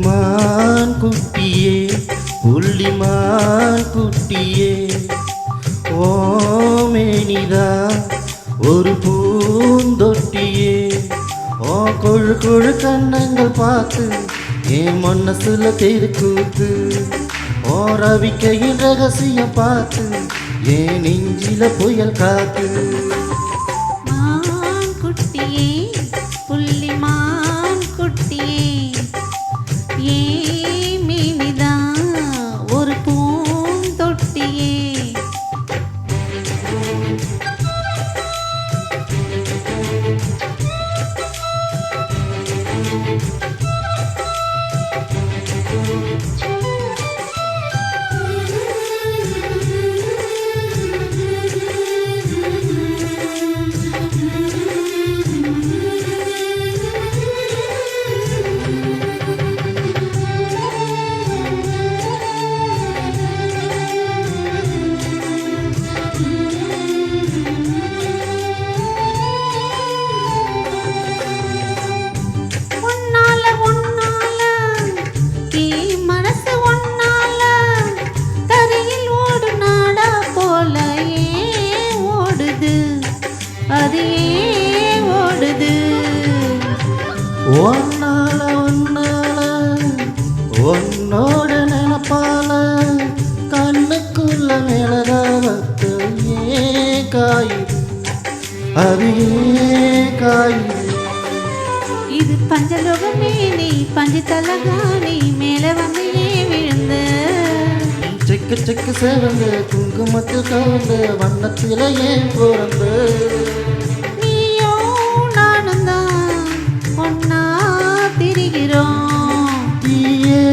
மான் குட்டியே புள்ளிமான் குட்டியே ஓமேனிதா ஒரு பூந்தொட்டியே ஓ கொழு கொழு கண்ணங்கள் பார்த்து என் மனசுல தெருக்கூத்து ஓ ரவிக்கையின் ரகசியம் பார்த்து என் நெஞ்சில புயல் காத்து மான் குட்டியே புள்ளிமான் குட்டியே ஏ மீனிதான் ஒரு பூந்தொட்டியே ஒன்னால ஒன்னால உன்னோட நினப்பால கண்ணுக்குள்ள மேலதாவத்து ஏன் காயுது அது ஏன் காயுது இது பஞ்சலோகமே நீ பஞ்சு தலகாணி மேல வந்து ஏன் விழுந்த செக்கு செக்கு சேவந்து குங்குமத்தில் கவர்ந்த வண்ணத்தில ஏன் பிறந்த ஒன்னா திரிகிறோம் தீயே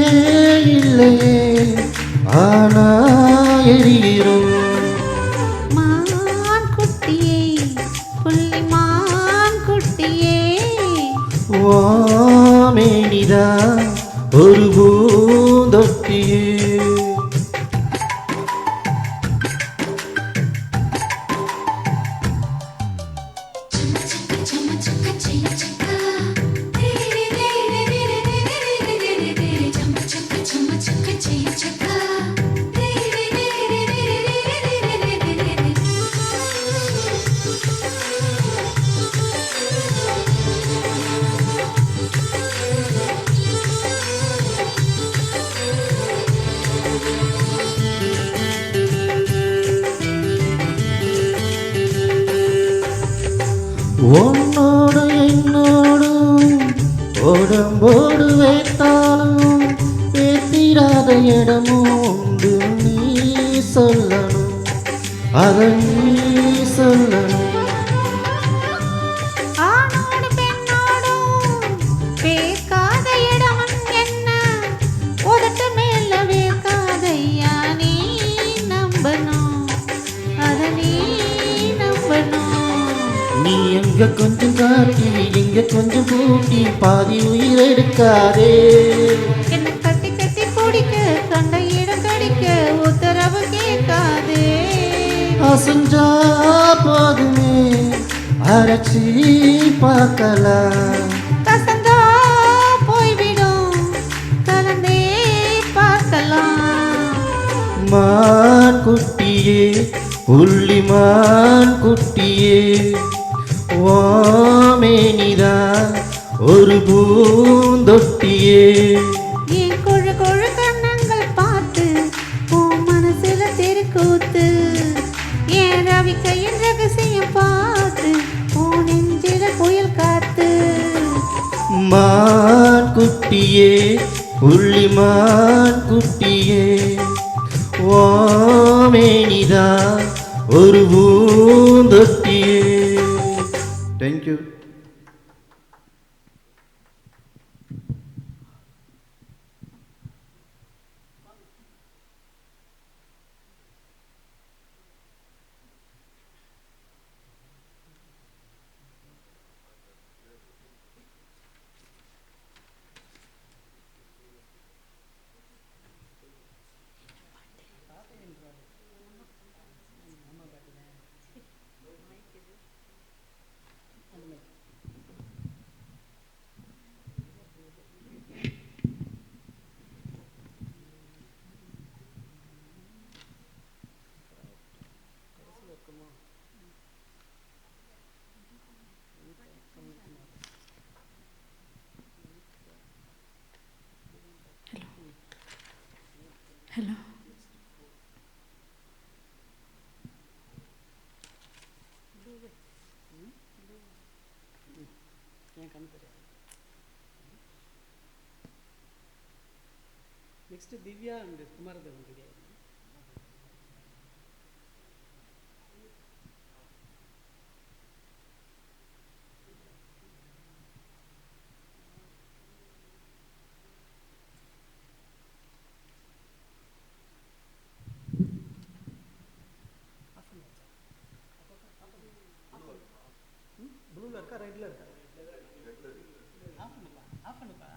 இல்லையே ஆனா எரிகிறோம் மான் குட்டியே புள்ளிமான் குட்டியே ஓமேனிதா ஒரு பூந்தொட்டியே உன்னோடு என்னோடும் உடம்போடு வைத்தாலும் பேத்திராத இடமும் உண்டு நீ சொல்லணும் அதை நீ சொல்லணும் ஆணோடு பெண்ணோடும் பேக்காத இடமன் என்ன உதட்டு மேல வேக்காதையா நீ நம்பணும் அதை நீ நம்பணும் நீ எங்க கொஞ்சம் காட்டி எங்க கொஞ்சம் கூட்டி பாதி உயிர் எடுக்காதே என்ன கட்டி கட்டி பிடிக்க கண்ட இடம் கடிக்க உத்தரவு கேட்காதே அசஞ்சா போதுமே அரைச்சி பார்க்கலாம் கசந்தா போய்விடும் கலந்தே பார்க்கலாம் மான் குட்டியே புள்ளிமான் குட்டியே ஓமேனிதா ஒரு பூந்தொட்டியே என் கொழு கொழு கண்ணங்கள் பார்த்து உன் மனசுல தெருக்கூத்து என் ரவிக்கையின் ரகசியம் பார்த்து உன் நெஞ்சில புயல் காத்து மான் குட்டியே புள்ளிமான் குட்டியே ஓமேனிதா ஒரு பூந்தொட்டியே. Thank you. Anime. Hello. Next Divya and Kumaradevan ரெடியாக ப்ளூவில் இருக்கா ரைட்டில் இருக்கா? ஆஃப் பண்ணுப்பா.